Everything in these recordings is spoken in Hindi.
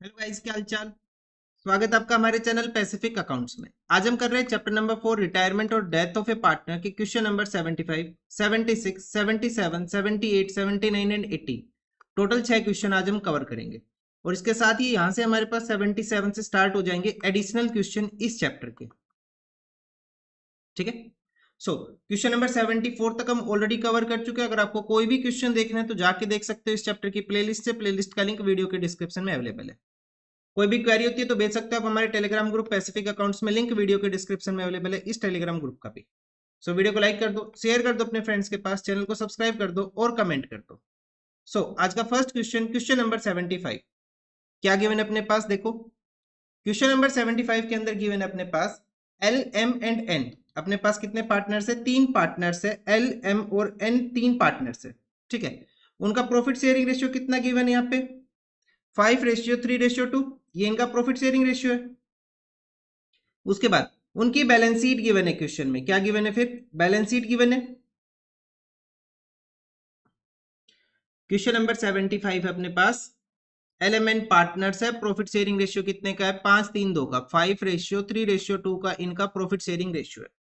हेलो गाइस, क्या हाल चाल। स्वागत है आपका हमारे चैनल पैसिफिक अकाउंट्स में। आज हम कर रहे हैं चैप्टर नंबर 4 रिटायरमेंट और डेथ ऑफ ए पार्टनर के question number 75, 76, 77, 78, 79 and 80। Total 6 question आज हम कवर करेंगे और इसके साथ ही यहां से हमारे पास 77 से स्टार्ट हो जाएंगे एडिशनल क्वेश्चन इस चैप्टर के। ठीक है। क्वेश्चन नंबर 74 तक हम ऑलरेडी कवर कर चुके हैं। अगर आपको कोई भी क्वेश्चन देखना है तो जाके देख सकते हो इस चैप्टर की प्लेलिस्ट से। प्लेलिस्ट का लिंक वीडियो के डिस्क्रिप्शन में अवेलेबल है। कोई भी क्वेरी होती है तो भेज सकते हो आप हमारे टेलीग्राम ग्रुप पैसिफिक अकाउंट्स में। लिंक वीडियो के डिस्क्रिप्शन में अवेलेबल है इस टेलीग्राम ग्रुप का भी। वीडियो को लाइक कर दो, शेयर कर दो अपने फ्रेंड्स के पास, चैनल को सब्सक्राइब कर दो और कमेंट कर दो। आज का फर्स्ट क्वेश्चन, क्वेश्चन नंबर 75। क्या गिवन है अपने पास, देखो। क्वेश्चन नंबर 75 के अंदर गिवन है अपने पास एल एम एंड एन। अपने पास कितने पार्टनर्स है? 3 पार्टनर्स है। एल एम और एन 3 पार्टनर्स है। ठीक है। उनका प्रॉफिट शेयरिंग रेशियो कितना गिवन है यहाँ पे? 5:3:2। ये इनका प्रॉफिट शेयरिंग रेशियो है। उसके बाद उनकी बैलेंस शीट गिवन है। क्वेश्चन में क्या गिवन है? फिर बैलेंस शीट गिवन है। क्वेश्चन नंबर 75 है अपने पास। एलिमेंट पार्टनर्स है। प्रॉफिट शेयरिंग रेशियो कितने का है? 5:3:2 का। 5:3:2 का इनका प्रॉफिट शेयरिंग रेशियो है।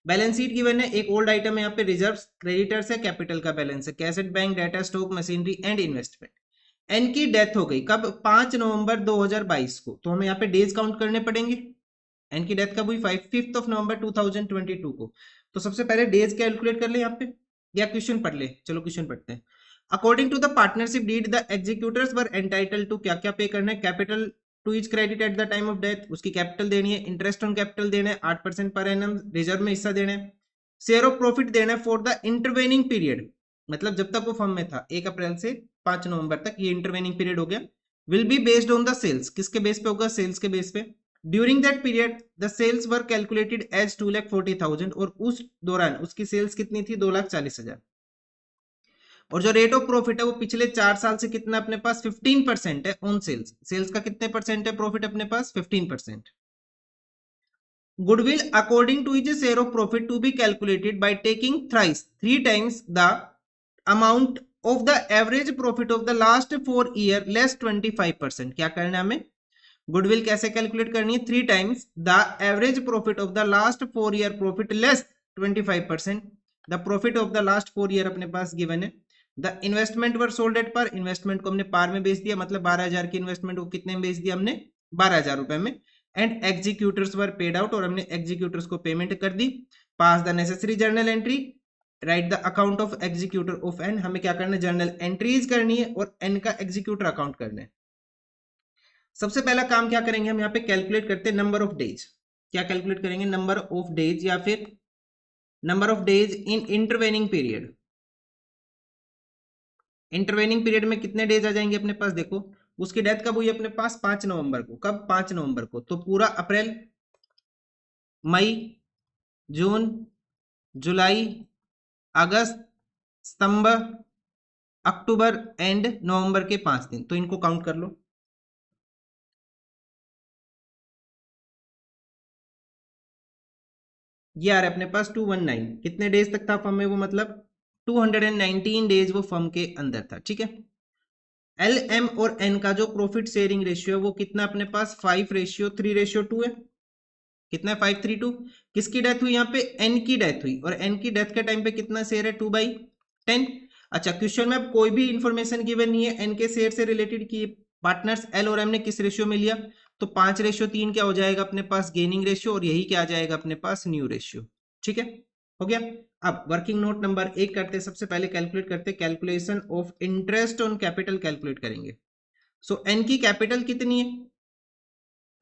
बैलेंस शीट गिवन है। एक ओल्ड आइटम है यहाँ पे, रिजर्व्स, क्रेडिटर्स है, कैपिटल का बैलेंस है, cassette, bank, data, stock, machinery and investment. N की डेथ हो गई कब? 5 नवंबर 2022 को। तो हमें यहाँ पे डेज काउंट करने पड़ेंगे। एन की डेथ कब हुई? 5 ऑफ नवंबर 2022 को। तो सबसे पहले डेज कैलकुलेट कर ले यहाँ पे, या क्वेश्चन पढ़ ले। चलो क्वेश्चन पढ़ते हैं। According to the partnership deed the executors were entitle to, क्या क्या पे करना है? Capital to is credit at the time of death, उसकी कैपिटल देनी है। इंटरेस्ट ऑन कैपिटल देना है 8% पर एनम। रिजर्व में हिस्सा देना है। शेयर ऑफ प्रॉफिट देना है फॉर द इंटरवेनिंग पीरियड, मतलब जब तक वो फर्म में था 1 अप्रैल से 5 नवंबर तक, ये इंटरवेनिंग पीरियड हो गया। Will be based on the sales, किसके बेस पे होगा? सेल्स के बेस पे। During that period the sales were calculated as 2,40,000, और उस दौरान उसकी सेल्स कितनी थी? 2,40,000। और जो रेट ऑफ प्रॉफिट है वो पिछले 4 साल से कितना अपने पास? 15% है ऑन सेल्स। सेल्स का कितने परसेंट है प्रॉफिट अपने पास? 15%। Goodwill according to is share of profit to be calculated by taking thrice, 3 times the amount of the average profit of the last 4 year less 25%। क्या करना है हमें? गुडविल कैसे कैलकुलेट करनी है? 3 times the average profit of the last 4 year profit less 25%। The profit of the last 4 year अपने पास गिवन है। The investment were sold at पर, इन्वेस्टमेंट को हमने पार में बेच दिया, मतलब 12,000 की इन्वेस्टमेंट को कितने में बेच दिया हमने? 12,000 रुपए में। And executors were paid out, और हमने एग्जीक्यूटर्स को पेमेंट कर दी। Pass the necessary journal entry, write the account of executor of N. हमें क्या करना है? जर्नल एंट्रीज करनी है और एन का एग्जीक्यूटर अकाउंट करना है। सबसे पहला काम क्या करेंगे हम यहाँ पे? कैलकुलेट करते हैं नंबर ऑफ डेज। क्या कैलकुलेट करेंगे? नंबर ऑफ डेज, या फिर number of days in intervening period. Intervening period में कितने डेज आ जाएंगे अपने पास? देखो, उसकी डेथ कब हुई अपने पास? 5 नवंबर को। कब? 5 नवंबर को। तो पूरा अप्रैल, मई, जून, जुलाई, अगस्त, सितंबर, अक्टूबर एंड नवंबर के 5 दिन। तो इनको काउंट कर लो। ये आ रहा है अपने पास 219। कितने डेज तक था फर्म में वो? मतलब 219 डेज वो फर्म के अंदर था। ठीक है। एल एम और एन का जो प्रॉफिट शेयरिंग रेशियो है वो कितना अपने पास? 5:3:2 है। कितना है? 5:3:2। किसकी डेथ हुई यहाँ पे? एन की डेथ हुई, और एन की डेथ के टाइम पे कितना शेयर है? 2/10। अच्छा, क्वेश्चन में अब कोई भी इंफॉर्मेशन गिवन नहीं है एन के शेयर से रिलेटेड कि पार्टनर्स एल और एम ने किस रेशियो में लिया। तो 5:3 क्या हो जाएगा अपने पास? गेनिंग रेशियो, और यही क्या आ जाएगा अपने पास? New ratio. ठीक है, हो गया। अब वर्किंग नोट नंबर 1 करते हैं। सबसे पहले कैलकुलेट करते हैं, calculation of interest on capital calculate करेंगे। एन की कैपिटल कितनी है?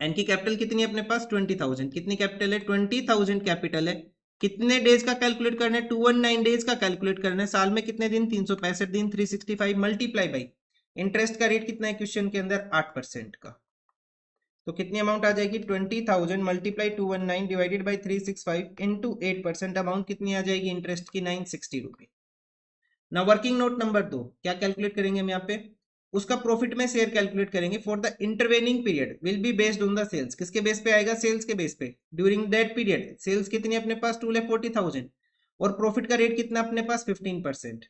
एन की कैपिटल कितनी है अपने पास? 20,000। कितनी कैपिटल है? 20,000 कैपिटल है। कितने डेज का कैलकुलेट करना है? 219 डेज का कैलकुलेट करना है। साल में कितने दिन? 365 दिन। 365 मल्टीप्लाई बाई इंटरेस्ट का रेट कितना है क्वेश्चन के अंदर? 8% का। तो कितनी अमाउंट आ जाएगी? 20,000 multiply 219 divided by 365 into 8%। Amount कितनी आ जाएगी इंटरेस्ट की? 960 रुपए। ना वर्किंग नोट नंबर 2 क्या कैलकुलेट करेंगे हम यहाँ पे? उसका प्रॉफिट में शेयर कैलकुलेट करेंगे for the intervening period will be based on the sales. किसके बेस पे आएगा? सेल्स के बेस पे। ड्यूरिंग दैट पीरियड सेल्स कितनी है अपने पास? 2,40,000, और प्रॉफिट का रेट कितना अपने पास? 15%।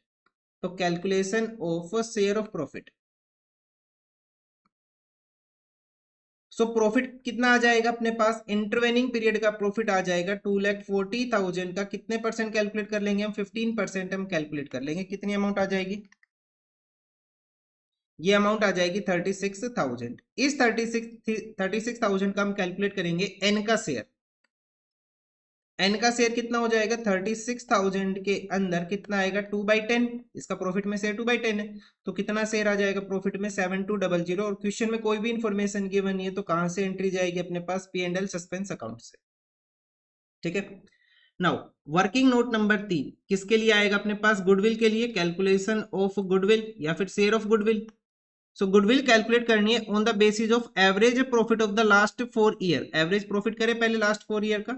तो calculation of share of profit. So profit कितना आ जाएगा अपने पास, इंटरवेनिंग पीरियड का प्रॉफिट आ जाएगा 2,40,000 का। कितने परसेंट कैलकुलेट कर लेंगे हम, 15% हम कैलकुलेट कर लेंगे। कितनी अमाउंट आ जाएगी, ये अमाउंट आ जाएगी 36,000। इस 36,000 का हम कैलकुलेट करेंगे एन का शेयर। एन का शेयर कितना हो जाएगा, 36,000 के अंदर कितना आएगा, 2/10। इसका प्रॉफिट में शेयर 2/10 है, तो कितना शेयर आ जाएगा प्रॉफिट में, 7200। और क्वेश्चन में कोई भी इंफॉर्मेशन गिवन नहीं है, तो कहां से एंट्री जाएगी अपने पास, P&L सस्पेंस अकाउंट से। ठीक है। नाउ वर्किंग नोट नंबर 3 किसके लिए आएगा अपने पास, गुडविल के लिए, कैलकुलेशन ऑफ गुडविल या फिर share of goodwill. So goodwill calculate करनी है on the basis of average profit of the last 4 year. Average profit करें पहले लास्ट 4 ईयर का।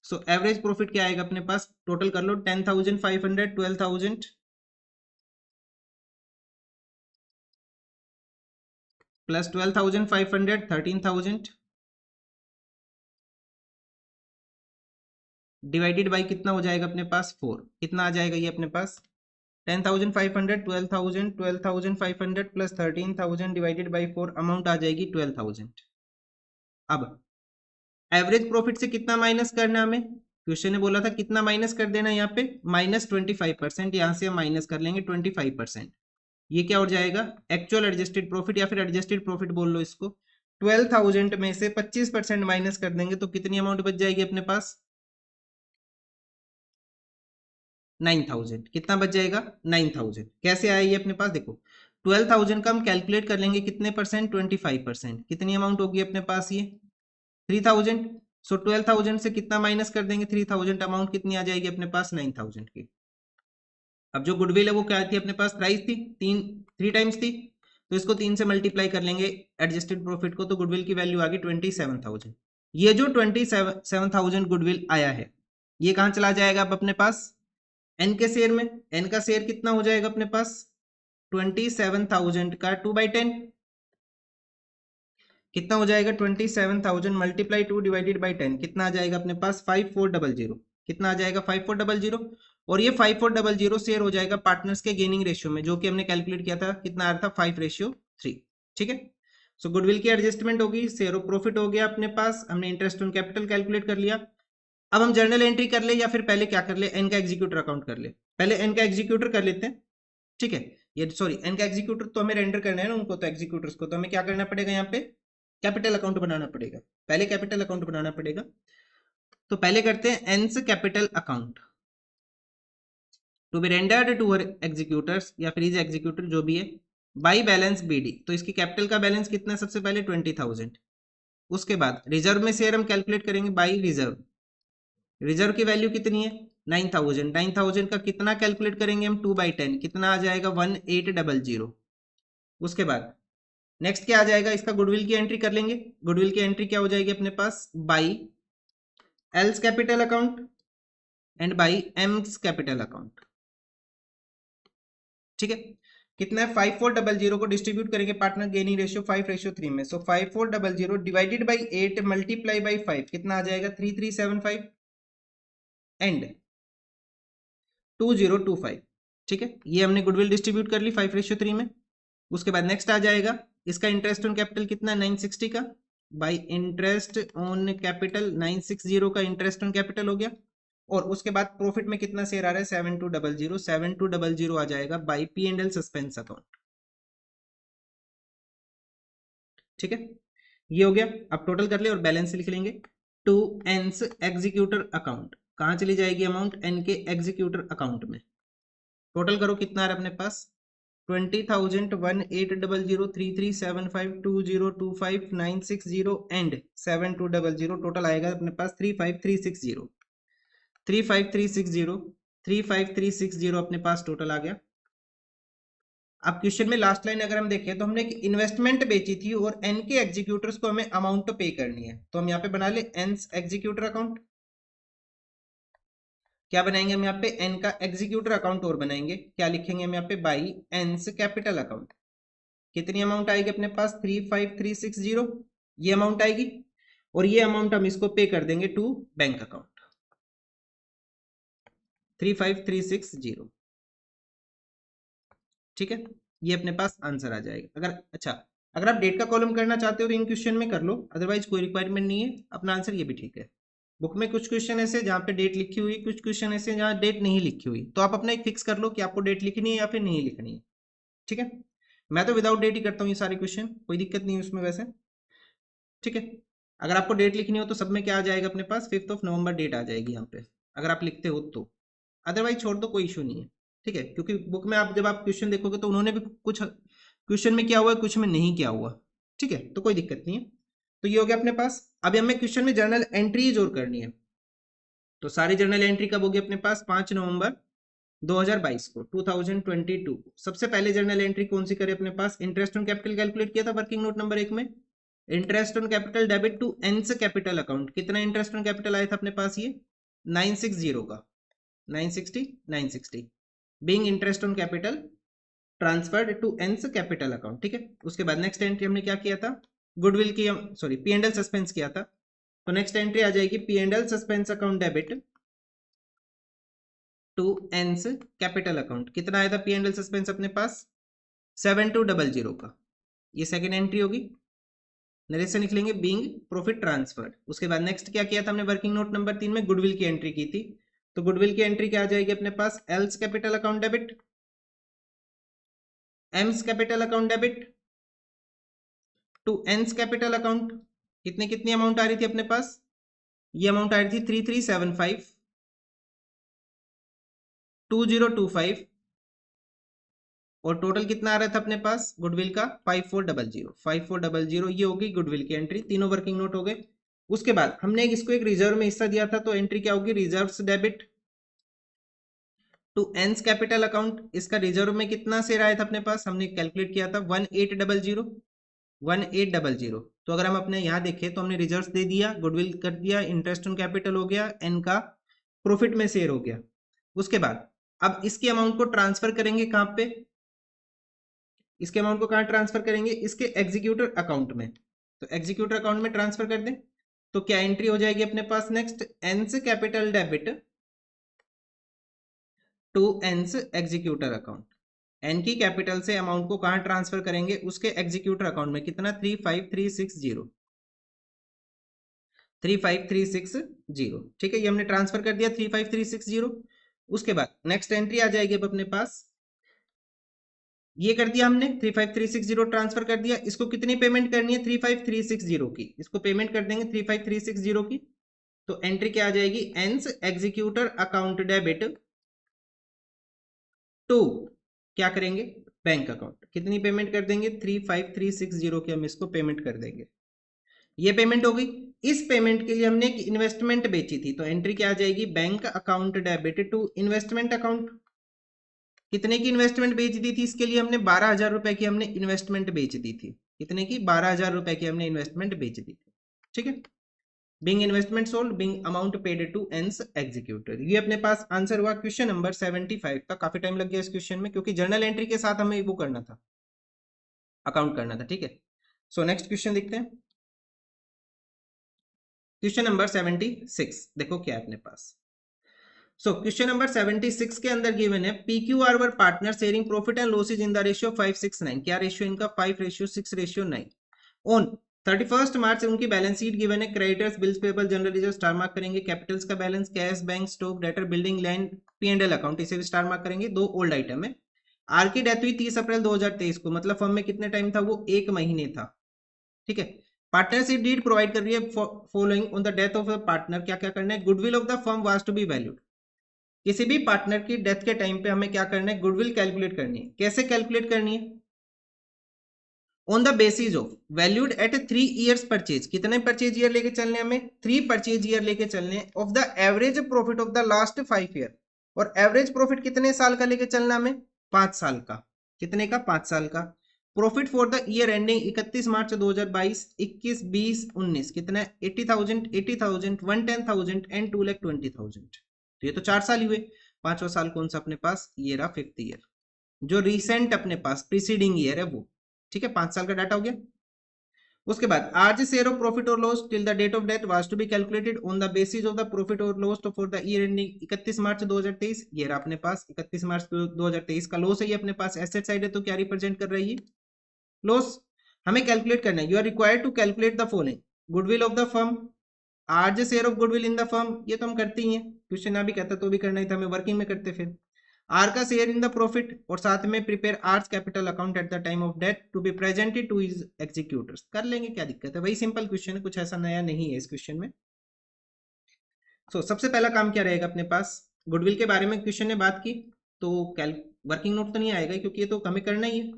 सो एवरेज प्रॉफिट क्या आएगा अपने पास, टोटल कर लो, 10,500, 12,000 प्लस 12,500, 13,000 डिवाइडेड बाई कितना हो जाएगा अपने पास 4। कितना आ जाएगा ये अपने पास, 10,500, 12,000, 12,500 प्लस 13,000 डिवाइडेड बाई 4, अमाउंट आ जाएगी 12,000। अब एवरेज प्रॉफिट से कितना माइनस करना हमें, क्वेश्चन ने बोला था कितना माइनस कर देना, यहाँ पे -25%। यहाँ से हम माइनस कर लेंगे 25%। ये क्या हो जाएगा, एक्चुअल एडजस्टेड प्रॉफिट या फिर एडजस्टेड प्रॉफिट बोल लो इसको। 12,000 में से 25% माइनस कर देंगे तो कितनी अमाउंट बच जाएगी अपने पास, 9,000। कितना बच जाएगा, 9,000। कैसे आया ये अपने पास, देखो 12,000 का हम कैलकुलेट कर लेंगे कितने परसेंट, 25%। कितनी अमाउंट होगी अपने पास ये, 3,000। सो 12,000 से कितना माइनस कर देंगे 3,000, अमाउंट कितनी आ जाएगी अपने पास, 9,000 की। अब जो गुडविल है वो क्या थी अपने पास, प्राइस थी, 3 टाइम्स थी, तो इसको 3 से मल्टीप्लाई कर लेंगे एडजस्टेड प्रॉफिट को, तो गुडविल की वैल्यू आ गई 27,000। ये जो 27,000 गुडविल आया है, ये कहां चला जाएगा अब अपने पास, एन के शेयर में। एन का शेयर कितना हो जाएगा अपने पास, 27,000 का 2/10। कितना हो जाएगा, 27,000 मल्टीप्लाई 2 डिवाइडेड बाई 10, कितना आ जाएगा अपने पास, 5,400। कितना आ जाएगा, 5,400। और ये 5,400 शेयर हो जाएगा पार्टनर्स के गेनिंग रेशियो में, जो कि हमने कैलकुलेट किया था, कितना आ रहा था, 5:3। ठीक है। सो गुडविल की एडजस्टमेंट होगी, शेयर ऑफ प्रॉफिट हो गया अपने पास, हमने इंटरेस्ट ऑन कैपिटल कैलकुलेट कर लिया। अब हम जर्नल एंट्री कर ले या फिर पहले क्या कर ले, एन का एग्जीक्यूटर अकाउंट कर ले। पहले एन का एग्जीक्यूटर कर लेते हैं। ठीक है, ये सॉरी एन का एग्जीक्यूटर तो हमें रेंडर करना है ना उनको, तो एग्जीक्यूटर्स को तो हमें क्या करना पड़ेगा, यहाँ पे कैपिटल अकाउंट बनाना पड़ेगा। पहले कैपिटल अकाउंट बनाना पड़ेगा, तो पहले करते हैं N's capital account to be rendered to executors या फिर एग्जीक्यूटर जो भी है, बाई बैलेंस बीडी। तो इसकी कैपिटल का बैलेंस कितना है, सबसे पहले 20,000। उसके बाद रिजर्व में शेयर हम कैलकुलेट करेंगे बाई रिजर्व। रिजर्व की वैल्यू कितनी है, 9,000। 9,000 का कितना कैलकुलेट करेंगे हम, 2/10, कितना आ जाएगा, 1,800। उसके बाद नेक्स्ट क्या आ जाएगा, इसका गुडविल की एंट्री कर लेंगे। गुडविल की एंट्री क्या हो जाएगी अपने पास, by L's capital account and by M's capital account. ठीक है, कितना है, 5,400 को डिस्ट्रीब्यूट करेंगे पार्टनर गेनिंग रेशियो 5:3 में। सो 5,400 डिवाइडेड बाई 8 मल्टीप्लाई बाई 5, कितना आ जाएगा, 3,375 एंड 2,025। ठीक है, ये हमने गुडविल डिस्ट्रीब्यूट कर ली 5:3 में। उसके बाद नेक्स्ट आ जाएगा इसका इंटरेस्ट ऑन कैपिटल कितना है, 960 का, बाई इंटरेस्ट ऑन कैपिटल 960 का इंटरेस्ट ऑन कैपिटल हो गया। और उसके बाद प्रॉफिट में कितना शेयर आ रहा है, 7,200। 7,200 आ जाएगा बाई P&L सस्पेंस अकाउंट। ठीक है, ये हो गया। अब टोटल कर ले और बैलेंस लिख लेंगे। टू एन्स एग्जीक्यूटर अकाउंट, कहां चली जाएगी अमाउंट, एन के एग्जीक्यूटर अकाउंट में। टोटल करो कितना आ रहा है अपने पास, 20,000, 1,800, 3,375, 2,025, 960 एंड 7,200। टोटल आएगा अपने पास 3,5,360। 3,5,360, 3,5,360 अपने पास टोटल आ गया। अब क्वेश्चन में लास्ट लाइन अगर हम देखें, तो हमने एक इन्वेस्टमेंट बेची थी और एन के एग्जीक्यूटर्स को हमें अमाउंट तो पे करनी है, तो हम यहाँ पे बना ले एन्स एग्जीक्यूटर अकाउंट। क्या बनाएंगे हम यहाँ पे, एन का एग्जीक्यूटर अकाउंट और बनाएंगे। क्या लिखेंगे हम यहाँ पे, बाई एन्स कैपिटल अकाउंट। कितनी अमाउंट आएगी अपने पास, 3,5,360 ये अमाउंट आएगी। और ये अमाउंट हम इसको पे कर देंगे टू बैंक अकाउंट 3,5,360। ठीक है, ये अपने पास आंसर आ जाएगा। अगर अच्छा, अगर आप डेट का कॉलम करना चाहते हो तो इन क्वेश्चन में कर लो, अदरवाइज कोई रिक्वायरमेंट नहीं है, अपना आंसर ये भी ठीक है। बुक में कुछ क्वेश्चन ऐसे जहाँ पे डेट लिखी हुई, कुछ क्वेश्चन ऐसे जहाँ डेट नहीं लिखी हुई, तो आप अपना एक फिक्स कर लो कि आपको डेट लिखनी है या फिर नहीं लिखनी है। ठीक है, मैं तो विदाउट डेट ही करता हूँ ये सारे क्वेश्चन, कोई दिक्कत नहीं है उसमें वैसे। ठीक है, अगर आपको डेट लिखनी हो तो सब में क्या आ जाएगा अपने पास, 5 नवंबर डेट आ जाएगी यहाँ पे, अगर आप लिखते हो तो। अदरवाइज छोड़ दो, कोई इशू नहीं है। ठीक है, क्योंकि बुक में आप जब आप क्वेश्चन देखोगे तो उन्होंने भी कुछ क्वेश्चन में क्या हुआ है, कुछ में नहीं क्या हुआ। ठीक है, तो कोई दिक्कत नहीं है। तो ये हो गया अपने पास। अभी हमें क्वेश्चन में जर्नल एंट्री जोड़ करनी है, तो सारी जर्नल एंट्री कब होगी अपने पास, 5 नवंबर 2022 को, 2022 को। सबसे पहले जर्नल एंट्री कौन सी करे अपने पास, इंटरेस्ट ऑन कैपिटल कैलकुलेट किया था वर्किंग नोट नंबर 1 में। Interest on capital debit to N's capital account, कितना इंटरेस्ट ऑन कैपिटल आया था अपने पास, ये 960 का, 960 being interest on capital transferred to N's capital account. ठीक है, उसके बाद नेक्स्ट एंट्री हमने क्या किया था, गुडविल की, sorry P and L suspense किया था, तो नेक्स्ट एंट्री आ जाएगी P and L suspense account debit to N's capital account. कितना आया था पी एंड एल सस्पेंस अपने पास, 7200 का, ये सेकेंड एंट्री होगी। नरेशन लिख लेंगे बीइंग प्रॉफिट ट्रांसफर्ड। उसके बाद नेक्स्ट क्या किया था हमने वर्किंग नोट नंबर 3 में, गुडविल की एंट्री की थी, तो गुडविल की एंट्री क्या आ जाएगी अपने पास, L's capital account debit, M's capital account debit to N's capital account. कितनी अमाउंट आ रही थी अपने पास, ये अमाउंट आ रही थी 3375 2025, और टोटल कितना आ रहा था अपने पास गुडविल का 5400 ये होगी गुडविल की एंट्री, तीनों वर्किंग नोट हो गए। उसके बाद हमने इसको एक रिजर्व में हिस्सा दिया था, तो एंट्री क्या होगी, reserves debit to N's capital account. इसका रिजर्व में कितना शेयर आया था अपने पास, हमने कैलकुलेट किया था 1800। तो अगर हम अपने यहाँ देखें तो हमने रिजर्व्स दे दिया, गुडविल कर दिया, इंटरेस्ट ऑन कैपिटल हो गया, एन का प्रॉफिट में शेयर हो गया। उसके बाद अब इसके अमाउंट को ट्रांसफर करेंगे कहाँ पे, इसके अमाउंट को कहाँ ट्रांसफर करेंगे, इसके एग्जीक्यूटर अकाउंट में, तो एग्जीक्यूटर अकाउंट में ट्रांसफर कर दें। तो क्या एंट्री हो जाएगी अपने पास, next N's capital debit to N's executor account. N की कैपिटल से अमाउंट को कहां ट्रांसफर करेंगे, उसके एग्जीक्यूटर अकाउंट में, कितना 35360। ठीक है, ये हमने ट्रांसफर कर दिया 35360। उसके बाद नेक्स्ट एंट्री आ जाएगी अब अपने पास, ये कर दिया हमने 35360 ट्रांसफर कर दिया। इसको कितनी पेमेंट करनी है, 35360 की, इसको पेमेंट कर देंगे 35360 की। तो एंट्री क्या आ जाएगी, एंस एग्जीक्यूटर अकाउंट डेबिट टू, क्या करेंगे, बैंक अकाउंट। कितनी पेमेंट कर देंगे, 35360 की हम इसको पेमेंट कर देंगे। ये पेमेंट हो गई। इस पेमेंट के लिए हमने एक इन्वेस्टमेंट बेची थी, तो एंट्री क्या आ जाएगी, bank account debit to investment account. कितने की इन्वेस्टमेंट बेच दी थी, इसके लिए हमने 12,000 रुपए की हमने इन्वेस्टमेंट बेच दी थी। कितने की, 12,000 रुपए की हमने इन्वेस्टमेंट बेच दी थी। ठीक है, being investment sold being amount paid to N's executor. ये अपने पास आंसर हुआ क्वेश्चन नंबर 75 का। काफी टाइम लग गया इस क्वेश्चन में, क्योंकि जर्नल एंट्री के साथ हमें वो करना था, अकाउंट करना था। ठीक है, सो नेक्स्ट क्वेश्चन देखते हैं, क्वेश्चन नंबर 76। देखो क्या है अपने पास। सो क्वेश्चन नंबर 76 के अंदर गिवन है PQR were partner sharing profit and losses in the ratio 5:6:9। क्या रेशियो इनका, 5:6:9। ऑन 31 मार्च उनकी बैलेंस शीट गिवन है, creditors bills payable general reserve star mark करेंगे, कैपिटल्स का balance, cash bank stock debtor building land P&L account, इसे भी स्टार मार्क करेंगे। दो ओल्ड आइटम है। आर की डेथ हुई 30 अप्रैल 2023 को, मतलब फर्म में कितने टाइम था, वो 1 महीने था। ठीक है, पार्टनरशिप डीड प्रोवाइड कर रही है following on the death of a partner, क्या क्या करना है, goodwill of the firm was to be valued. किसी भी पार्टनर की डेथ के टाइम पे हमें क्या करना है, गुडविल कैलकुलेट करनी है। कैसे कैलकुलेट करनी है, on the basis of valued at 3 years purchase. कितने परचेज ईयर लेके चलने, हमें 3 परचेज ईयर लेके चलने, of the average profit of the last 5 year. और एवरेज प्रॉफिट कितने साल का लेके चलना हमें, 5 साल का। कितने का, 5 साल का। Profit for the year ending 31 मार्च 2022, 21, 20, 19 कितना है, 80,000, 80,000, 110,000 एंड 2,20,000। तो ये तो 4 साल ही हुए। 5वां साल कौन सा अपने पास, ये रहा 5th ईयर, जो रिसेंट अपने पास प्रीसीडिंग ईयर है वो। ठीक है, 5 साल का डाटा हो गया। उसके बाद आर शेयर ऑफ प्रॉफिट और loss till the date of death was to be calculated on the basis of the profit और loss for the year ending 31 March 2023। ये रहा अपने पास 31 मार्च 2023 का लॉस है, ये अपने पास एसेट साइड है, तो क्या रिप्रेजेंट कर रही है, लॉस। हमें कैलकुलेट करना है, you are required to calculate the following: goodwill of the firm, R J share of goodwill in the firm, ये तो हम करते ही हैं, क्वेश्चन ना भी कहता तो भी करना ही था, हमें वर्किंग में करते फिर। आर का शेयर इन द प्रॉफिट, और साथ में prepare R's capital account at the time of death to be presented to his executors. कर लेंगे, क्या दिक्कत है, वही सिंपल क्वेश्चन है, कुछ ऐसा नया नहीं है इस क्वेश्चन में। सबसे पहला काम क्या रहेगा अपने पास, गुडविल के बारे में क्वेश्चन ने बात की, तो वर्किंग नोट तो नहीं आएगा क्योंकि ये तो हमें करना ही है।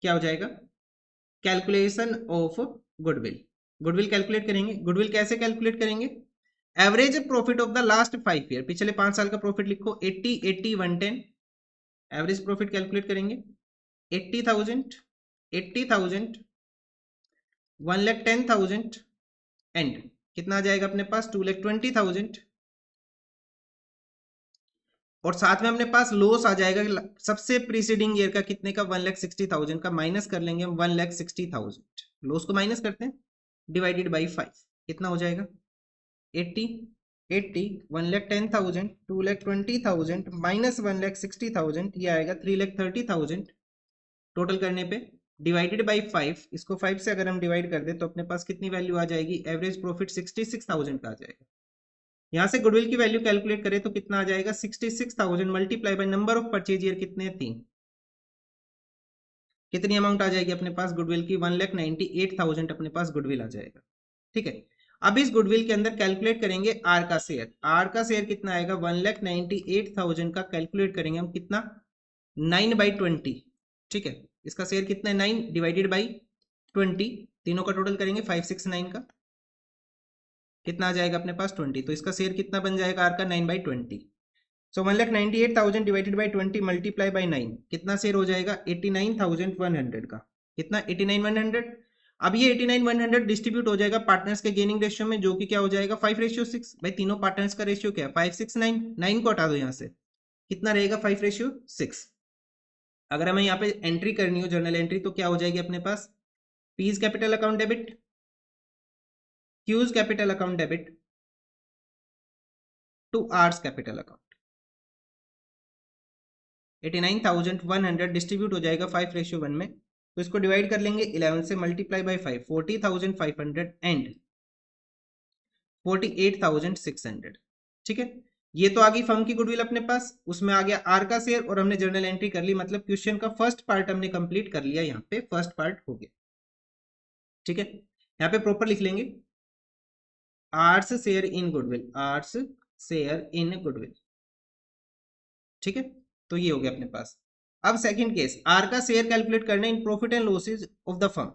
क्या हो जाएगा, calculation of goodwill. Goodwill calculate करेंगे। गुडविल कैसे कैलकुलेट करेंगे, average profit of the last 5 year, पिछले 5 साल का प्रॉफिट लिखो, 80 80 110, एवरेज प्रॉफिट कैलकुलेट करेंगे। 80,000, 80,000, 1,10,000 एंड कितना आ जाएगा अपने पास, 2,20,000, और साथ में अपने पास लॉस आ जाएगा सबसे प्रीसीडिंग ईयर का, कितने का, 1,60,000 का, माइनस कर लेंगे हम 1,60,000, लॉस को माइनस करते हैं, डिवाइडेड बाई 5, कितना हो जाएगा, 80 80, 1,10,000, 2,20,000 माइनस 1,60,000, ये आएगा 3,30,000 टोटल करने पे, डिवाइडेड बाई 5, इसको 5 से अगर हम डिवाइड कर दे तो अपने पास कितनी वैल्यू आ जाएगी, एवरेज प्रॉफिट 66,000 का आ जाएगा। यहां से गुडविल की वैल्यू कैलकुलेट करें तो कितना आ जाएगा, 66,000 multiply by number of purchase year, कितने हैं, 3, कितनी अमाउंट आ जाएगी अपने पास गुडविल की, 1,98,000 अपने पास गुडविल आ जाएगा। ठीक है, अब इस गुडविल के अंदर कैलकुलेट करेंगे आर का शेयर। आर का शेयर कितना आएगा, 1,98,000 का कैलकुलेट करेंगे हम, कितना, 9/20। ठीक है, इसका शेयर कितना है, 9 डिवाइडेड बाई 20, तीनों का टोटल करेंगे 569 का, कितना आ जाएगा अपने पास, 20, तो इसका शेयर कितना बन जाएगा आर का, 9/20। सो 1,98,000 डिवाइडेड बाई 20 मल्टीप्लाई बाई 9, कितना शेयर हो जाएगा, 89,100 का, कितना, 89,100। अब ये 89,100 डिस्ट्रीब्यूट हो जाएगा पार्टनर्स के गेनिंग रेशियो में, जो कि क्या हो जाएगा, 5:6। भाई तीनों पार्टनर्स का रेशियो क्या है, 5:6:9, 9 को हटा दो यहाँ से, कितना रहेगा, 5:6। अगर हमें यहाँ पे एंट्री करनी हो, जर्नल एंट्री, तो क्या हो जाएगी अपने पास, P's capital account debit, Q's capital account debit to R's capital account. 89,100 distribute हो जाएगा 5:1 में, तो इसको डिवाइड कर लेंगे 11 से, मल्टीप्लाई बाई 5, 40,500 एंड 48,600। ठीक है, ये तो आ गई फर्म की गुडविल अपने पास, उसमें आ गया आर का शेयर, और हमने जर्नल एंट्री कर ली, मतलब क्वेश्चन का फर्स्ट पार्ट हमने कंप्लीट कर लिया, यहाँ पे फर्स्ट पार्ट हो गया। ठीक है, यहाँ पे प्रॉपर लिख लेंगे, R's share in goodwill, R's share in goodwill. ठीक है, तो ये हो गया अपने पास। अब सेकंड केस, आर का शेयर कैलकुलेट करना in profit and losses of the firm.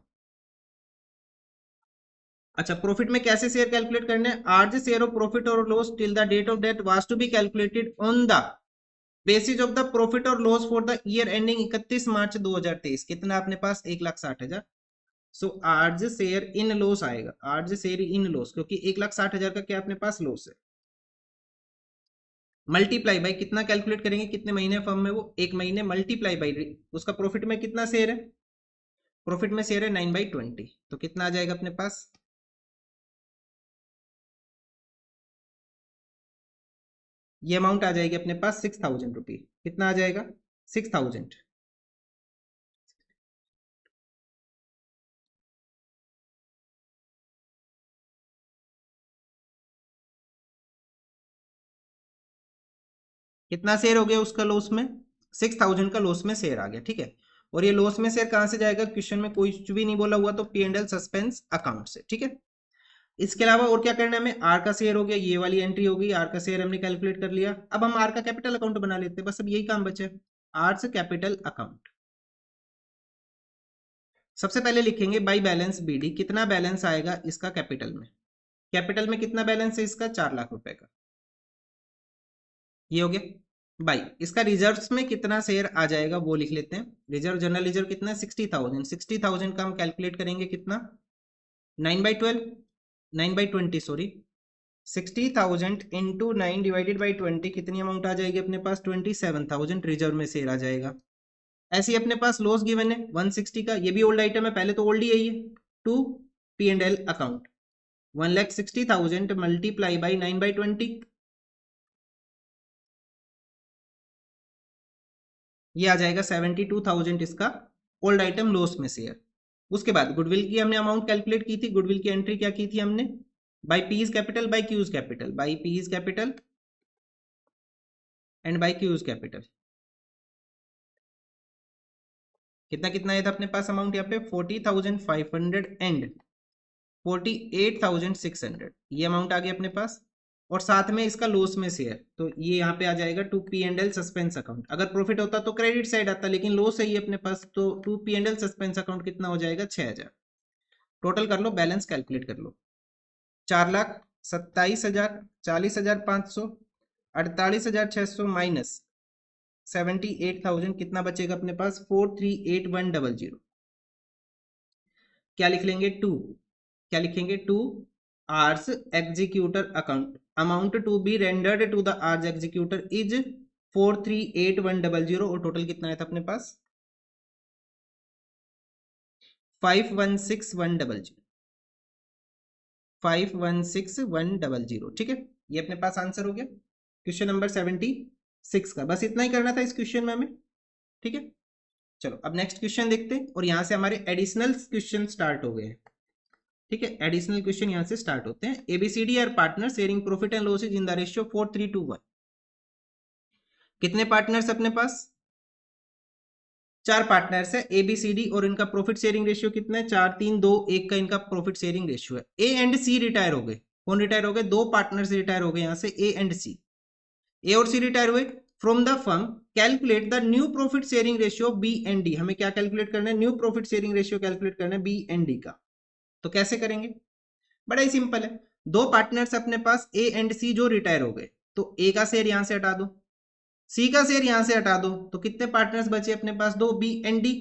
अच्छा, प्रॉफिट में कैसे शेयर कैलकुलेट करने हैं, R the share of profit और loss till the date of death was to be calculated on the basis of the profit और loss for the year ending 31 March 2023, कितना अपने पास, 1,60,000। सो आर्ज शेयर इन लॉस आएगा, आर्ज शेयर इन लॉस, क्योंकि 1,60,000 का क्या अपने पास लॉस है, मल्टीप्लाई बाई कितना कैलकुलेट करेंगे, कितने महीने फर्म में, वो 1 महीने, मल्टीप्लाई बाई उसका प्रॉफिट में कितना शेयर है, प्रॉफिट में शेयर है 9/20, तो कितना आ जाएगा अपने पास, ये अमाउंट आ जाएगी अपने पास 6,000 रुपी, कितना आ जाएगा, 6,000। कितना शेयर हो गया उसका लॉस में, 6,000 का लॉस में शेयर आ गया। ठीक है, और ये लॉस में शेयर कहां से जाएगा, क्वेश्चन में कोई कुछ भी नहीं बोला हुआ, तो P&L सस्पेंस अकाउंट से। ठीक है, इसके अलावा और क्या करना है हमें, आर का शेयर हो गया, ये वाली एंट्री होगी, आर का शेयर हमने कैलकुलेट कर लिया। अब हम आर का कैपिटल अकाउंट बना लेते हैं, बस अब यही काम बचे, आर्स कैपिटल अकाउंट। सबसे पहले लिखेंगे बाई बैलेंस बीडी, कितना बैलेंस आएगा इसका कैपिटल में, कैपिटल में कितना बैलेंस है इसका, 4 लाख रुपए का, ये हो गया। बाई इसका रिजर्व्स में कितना शेयर आ जाएगा वो लिख लेते हैं, रिजर्व, जनरल रिजर्व कितना है, 60,000, 60,000 का हम कैलकुलेट करेंगे, कितना, 9/12, 9/20 सॉरी, 60,000 इंटू 9 डिवाइडेड बाई 20, कितनी अमाउंट आ जाएगी अपने पास, 27,000 रिजर्व में शेयर आ जाएगा। ऐसे ही अपने पास लॉस गिवन है 160 का, ये भी ओल्ड आइटम है, पहले तो ओल्ड ही है ये, to P&L account, 1,60,000 multiply by 9/20, ये आ जाएगा 72,000 इसका ओल्ड आइटम लॉस में शेयर। उसके बाद गुडविल की हमने अमाउंट कैलकुलेट की थी, गुडविल की एंट्री क्या की थी हमने, by P's capital by Q's capital, by P's capital and by Q's capital. कितना कितना आया था अपने पास अमाउंट यहाँ पे 40,500 एंड 48,600, ये अमाउंट आ गया अपने पास। और साथ में इसका लॉस में शेयर, तो ये यहाँ पे आ जाएगा to P and L suspense account. अगर प्रॉफिट होता तो क्रेडिट साइड आता, लेकिन लॉस है ये अपने पास, तो to P and L suspense account कितना हो जाएगा 6,000। टोटल कर लो, बैलेंस कैलकुलेट कर लो, 4,27,000, 40,500, 48,600 माइनस 78,000, कितना बचेगा अपने पास 438,100। क्या लिख लेंगे क्या लिखेंगे 2 R's executor account, amount to be rendered to the R's executor is 438,100। और टोटल कितना आया था अपने पास 516,100, 516,100। ठीक है, ये अपने पास आंसर हो गया क्वेश्चन नंबर 76 का। बस इतना ही करना था इस क्वेश्चन में हमें। ठीक है, चलो अब नेक्स्ट क्वेश्चन देखते हैं, और यहां से हमारे एडिशनल क्वेश्चन स्टार्ट हो गए हैं। ठीक है, एडिशनल क्वेश्चन यहां से स्टार्ट होते हैं। ABCD are partner sharing profit and losses in the ratio 4:3 to 1। कितने पार्टनर्स अपने पास, 4 पार्टनर्स है एबीसीडी, और इनका प्रॉफिट शेयरिंग रेशियो कितना है 4:3:2:1 का इनका प्रॉफिट शेयरिंग रेशियो है। ए एंड सी रिटायर हो गए, कौन रिटायर हो गए, 2 पार्टनर्स रिटायर हो गए यहां से, ए एंड सी, ए और सी रिटायर हुए। From the firm calculate the new profit sharing ratio B and D. हमें क्या कैलकुलेट करना है, new profit sharing ratio calculate करना है बी एंड डी का। तो कैसे करेंगे, बड़ा ही सिंपल है। 2 पार्टनर्स अपने पास ए एंड सी जो रिटायर हो गए, तो ए का शेयर यहां से हटा दो, सी का शेयर यहां से हटा दो, तो कितने पार्टनर्स बचे अपने पास 2, बी एंड डी।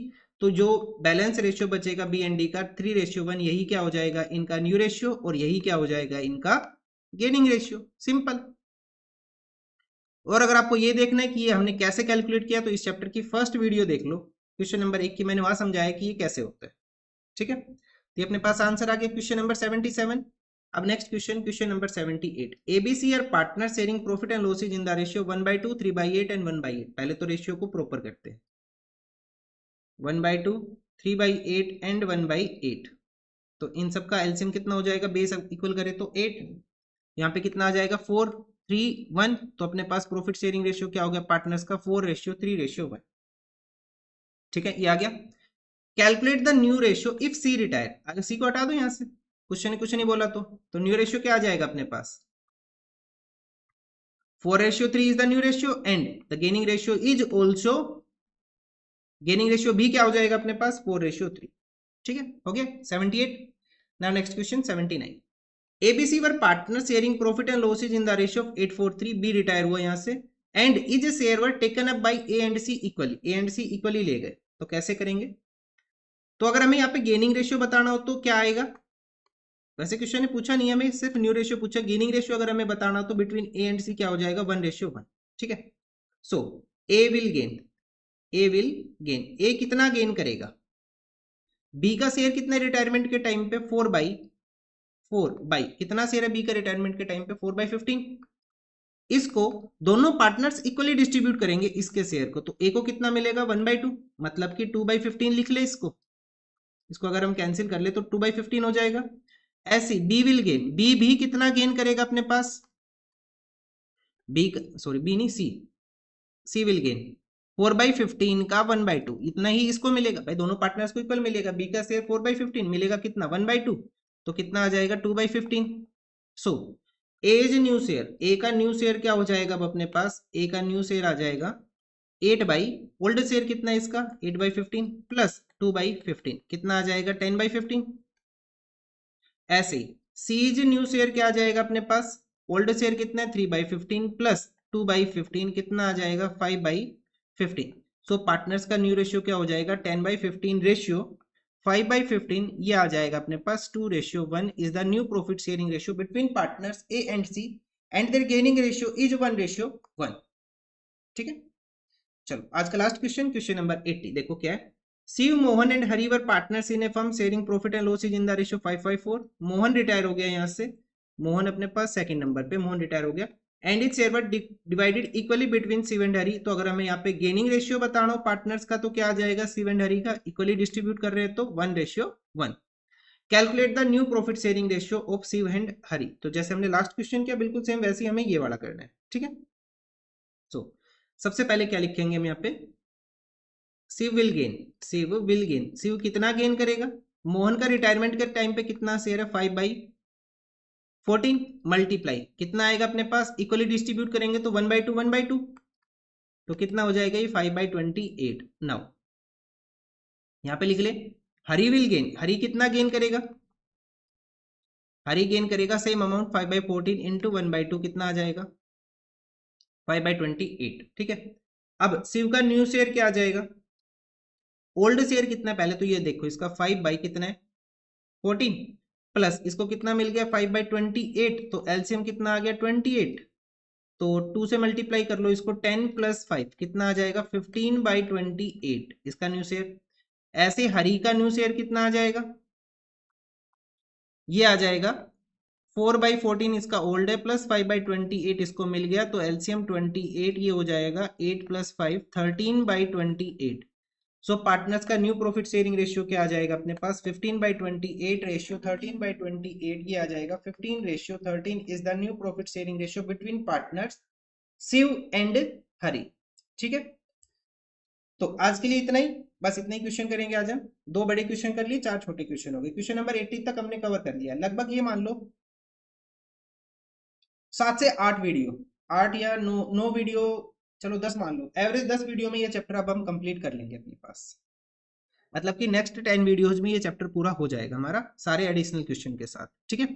तो जो बैलेंस रेशियो बचेगा बी एंड डी का 3:1, यही क्या हो जाएगा इनका न्यू रेशियो, और यही क्या हो जाएगा इनका गेनिंग रेशियो। सिंपल। और अगर आपको ये देखना है कि ये हमने कैसे कैलकुलेट किया, तो इस चैप्टर की फर्स्ट वीडियो देख लो, क्वेश्चन नंबर 1 की, मैंने वहां समझाया कि ये कैसे होता है। ठीक है, तो ये अपने पास आंसर आ गया क्वेश्चन नंबर 77। अब next question, question number 78। ABC are partner sharing profit and losses in the ratio 1/2, 3/8 and 1/8। पहले तो रेशियो को प्रॉपर करते हैं, 1/2, 3/8 एंड 1/8। तो इन सब का एलसीएम कितना हो जाएगा, बेस इक्वल करे तो 8, यहाँ पे कितना आ जाएगा 4, 3, 1। तो अपने पास प्रॉफिट शेयरिंग रेशियो क्या हो गया पार्टनर्स का 4:3:1। ठीक है, ये आ गया। Calculate the new ratio if C retire. अगर सी को हटा दो यहां से, कुछ नहीं बोला तो न्यू रेशियो क्या आ जाएगा अपने पास 4:3 is the new ratio, and the gaining ratio is also, gaining ratio भी क्या हो जाएगा अपने पास 4:3। ठीक है, हो गया 78। Now next question 79। ABC were partner sharing profit and losses in the ratio of 8:4:3। B retire हुआ यहां से, and is share were taken up by A and C equally. A and C equally ले गए, तो कैसे करेंगे। तो अगर हमें यहाँ पे गेनिंग रेशियो बताना हो तो क्या आएगा, वैसे क्वेश्चन ने पूछा नहीं, हमें सिर्फ न्यू रेशियो पूछा। गेनिंग रेशियो अगर हमें बताना हो तो बिटवीन ए एंड सी क्या हो जाएगा 1:1। ठीक है, so A will gain, A will gain, A कितना गेन करेगा, बी का शेयर कितना रिटायरमेंट के टाइम पे 4/4 कितना शेयर है बी का रिटायरमेंट के टाइम पे 4/15। इसको दोनों पार्टनर्स इक्वली डिस्ट्रीब्यूट करेंगे इसके शेयर को, तो ए को कितना मिलेगा 1/2, मतलब कि 2/15 लिख ले इसको। इसको अगर हम कैंसिल कर ले तो 2/15 हो जाएगा। ऐसे बी विल गेन, बी भी कितना गेन करेगा अपने पास, बी सॉरी बी नहीं सी विल गेन 4/15 का 1/2, इतना ही इसको मिलेगा भाई, दोनों पार्टनर्स को इक्वल मिलेगा। बी का शेयर 4/15 मिलेगा कितना 1/2, तो कितना आ जाएगा 2/15। सो एज न्यू शेयर, ए का न्यू शेयर क्या हो जाएगा अब अपने पास, ए का न्यू शेयर आ जाएगा 8 बाई ओल्ड शेयर कितना है इसका 8/15 प्लस 2/15 कितना आ जाएगा 10/15। ऐसे ही सीज न्यू शेयर क्या आ जाएगा अपने पास, ओल्ड शेयर कितना है 3/15 प्लस 2/15 कितना आ जाएगा 5/15। सो पार्टनर्स का न्यू रेशियो क्या हो जाएगा 10/15 रेशियो 5/15, ये आ जाएगा अपने पास 2:1 is the new profit sharing ratio between partners A and C, and their gaining ratio is 1:1। ठीक है, चलो आज का लास्ट क्वेश्चन, क्वेश्चन नंबर 80। देखो क्या है, Shiv Mohan and Hari were partners in a firm sharing profit and losses in the ratio 5/4। Mohan retire हो गया यहाँ से, मोहन अपने पास सेकंड नंबर पे मोहन रिटायर हो गया, and it share were divided equally between Shiv and Hari. तो अगर हमें यहाँ पे गेनिंग रेशियो बताना हो पार्टनर्स का तो क्या आ जाएगा, शिव एंड हरी का इक्वली डिस्ट्रीब्यूट कर रहे हैं तो 1:1। Calculate the new profit sharing ratio of Shiv and Hari. तो जैसे हमने लास्ट क्वेश्चन किया बिल्कुल सेम वैसे ही हमें ये वाला करना है, ठीक है। तो सबसे पहले क्या लिखेंगे हम यहाँ पे, Shiv will gain, Shiv will gain, Shiv कितना गेन करेगा, मोहन का रिटायरमेंट के टाइम पे कितना शेयर है 5/14 मल्टीप्लाई कितना आएगा अपने पास, इक्वली डिस्ट्रीब्यूट करेंगे तो 1/2 तो कितना हो जाएगा ये 5/28। नाउ यहाँ पे लिख ले हरी विल गेन, हरी कितना गेन करेगा, हरी गेन करेगा सेम अमाउंट 5/14 इंटू 1/2 कितना आ जाएगा 5/28, ठीक है। अब शिव का न्यू शेयर क्या आ जाएगा, ओल्ड शेयर कितना है पहले तो ये देखो, इसका 5 कितना है 14 प्लस इसको कितना मिल गया 5/28 तो एलसीएम कितना आ गया 28। तो 2 से मल्टीप्लाई कर लो इसको, 10 + 5 कितना आ जाएगा 15/28 इसका न्यू शेयर। ऐसे हरी का न्यू शेयर कितना आ जाएगा, ये आ जाएगा 4/14 इसका ओल्ड है प्लस 5/28 इसको मिल गया तो एलसीएम 28, ये हो जाएगा 8 + 5 13/28। सो पार्टनर्स का न्यू प्रॉफिट शेयरिंग रेशियो क्या आ जाएगा अपने पास 15/28 रेशियो 13/28, ये आ जाएगा 15:13 is the new profit sharing ratio between partners Shiv and Hari, ठीक है। तो आज के लिए इतना ही, बस इतना ही क्वेश्चन करेंगे आज हम। 2 बड़े क्वेश्चन कर लिए, 4 छोटे क्वेश्चन हो गए। क्वेश्चन नंबर 80 तक हमने कवर कर लिया लगभग, ये मान लो 7 से 8 वीडियो, 8 या 9 वीडियो, चलो 10 मान लो, एवरेज 10 वीडियो में ये चैप्टर अब हम कंप्लीट कर लेंगे अपने पास। मतलब कि नेक्स्ट 10 वीडियोज में ये चैप्टर पूरा हो जाएगा हमारा सारे एडिशनल क्वेश्चन के साथ, ठीक है।